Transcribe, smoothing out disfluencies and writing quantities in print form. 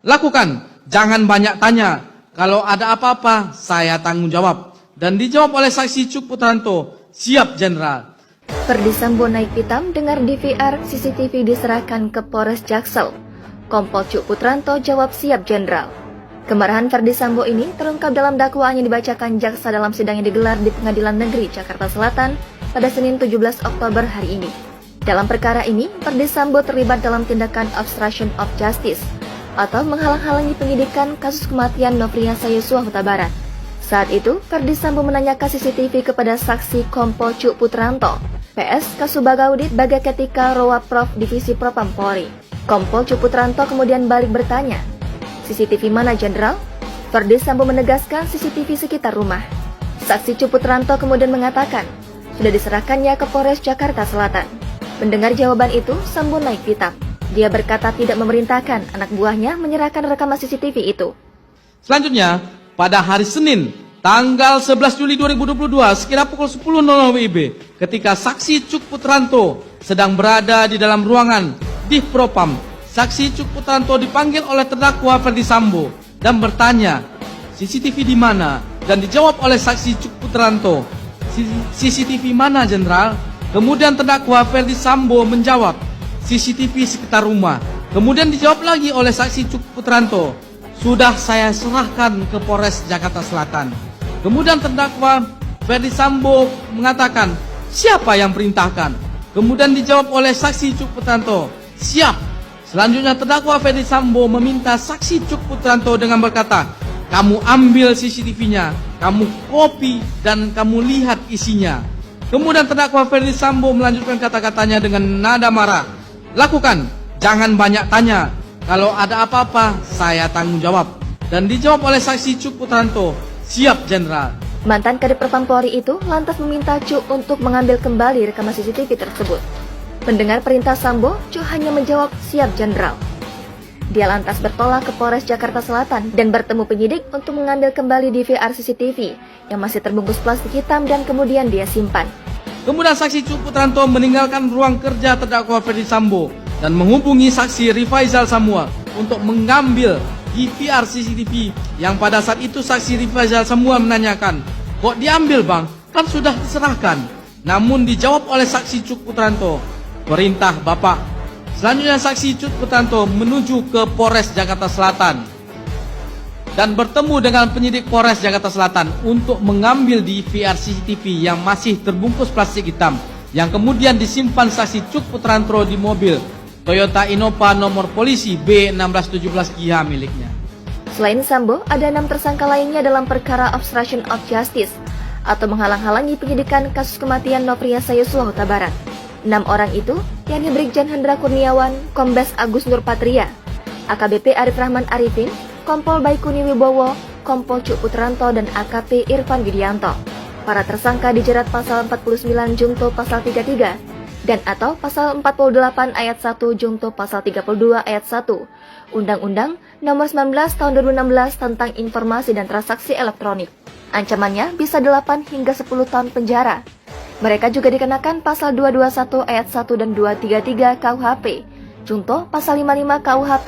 Lakukan, jangan banyak tanya. Kalau ada apa-apa, saya tanggung jawab. Dan dijawab oleh saksi Cuk Putranto, siap Jenderal. Ferdy Sambo naik pitam dengar DVR CCTV diserahkan ke Polres Jaksel. Kompol Cuk Putranto jawab siap Jenderal. Kemarahan Ferdy Sambo ini terungkap dalam dakwaan yang dibacakan jaksa dalam sidang yang digelar di Pengadilan Negeri Jakarta Selatan pada Senin 17 Oktober hari ini. Dalam perkara ini, Ferdy Sambo terlibat dalam tindakan obstruction of justice atau menghalang-halangi penyidikan kasus kematian Nofriansah Yosua Huta Barat. Saat itu, Ferdy Sambo menanyakan CCTV kepada saksi Kompol Cuk Putranto, PS Kasubagaudit Baga Ketika Rowa Prof Divisi Propam Polri. Kompol Cuk Putranto kemudian balik bertanya, CCTV mana Jenderal? Ferdy Sambo menegaskan CCTV sekitar rumah. Saksi Cuk Putranto kemudian mengatakan, sudah diserahkannya ke Polres Jakarta Selatan. Mendengar jawaban itu, Sambo naik pitam. Dia berkata tidak memerintahkan anak buahnya menyerahkan rekaman CCTV itu. Selanjutnya, pada hari Senin, tanggal 11 Juli 2022, sekira pukul 10.00 WIB, ketika saksi Cuk Putranto sedang berada di dalam ruangan Div Propam, saksi Cuk Putranto dipanggil oleh terdakwa Ferdy Sambo dan bertanya, CCTV di mana? Dan dijawab oleh saksi Cuk Putranto, CCTV mana Jenderal? Kemudian terdakwa Ferdy Sambo menjawab, CCTV sekitar rumah. Kemudian dijawab lagi oleh saksi Cuk Putranto, sudah saya serahkan ke Polres Jakarta Selatan. Kemudian terdakwa Ferdy Sambo mengatakan, siapa yang perintahkan? Kemudian dijawab oleh saksi Cuk Putranto, siap. Selanjutnya terdakwa Ferdy Sambo meminta saksi Cuk Putranto dengan berkata, kamu ambil CCTV-nya, kamu copy dan kamu lihat isinya. Kemudian terdakwa Ferdy Sambo melanjutkan kata-katanya dengan nada marah, lakukan, jangan banyak tanya. Kalau ada apa-apa, saya tanggung jawab. Dan dijawab oleh saksi Cuk Putranto, siap Jenderal. Mantan Kadif Propam Polri itu lantas meminta Cuk untuk mengambil kembali rekaman CCTV tersebut. Mendengar perintah Sambo, Cuk hanya menjawab siap Jenderal. Dia lantas bertolak ke Polres Jakarta Selatan dan bertemu penyidik untuk mengambil kembali DVR CCTV yang masih terbungkus plastik hitam dan kemudian dia simpan. Kemudian saksi Cuk Putranto meninggalkan ruang kerja terdakwa Ferdy Sambo dan menghubungi saksi Rifaizal Samuel untuk mengambil DVR CCTV yang pada saat itu saksi Rifaizal Samuel menanyakan, kok diambil bang? Kan sudah diserahkan. Namun dijawab oleh saksi Cuk Putranto, perintah bapak. Selanjutnya saksi Cuk Putranto menuju ke Polres Jakarta Selatan dan bertemu dengan penyidik Polres Jakarta Selatan untuk mengambil DVR CCTV yang masih terbungkus plastik hitam yang kemudian disimpan saksi Cuk Putranto di mobil Toyota Innova nomor polisi B1617GH miliknya. Selain Sambo, ada 6 tersangka lainnya dalam perkara obstruction of justice atau menghalang-halangi penyidikan kasus kematian Nofriansah Yosua Huta Barat. 6 orang itu, yakni Brigjen Hendra Kurniawan, Kombes Agus Nurpatria, AKBP Arif Rahman Arifin, Kompol Baikuni Wibowo, Kompol Cuk Putranto, dan AKP Irfan Widianto. Para tersangka dijerat pasal 49 Junto pasal 33 dan atau pasal 48 ayat 1 Junto pasal 32 ayat 1 Undang-Undang Nomor 19 Tahun 2016 tentang Informasi dan Transaksi Elektronik. Ancamannya bisa 8 hingga 10 tahun penjara. Mereka juga dikenakan pasal 221 ayat 1 dan 233 KUHP, Junto pasal 55 KUHP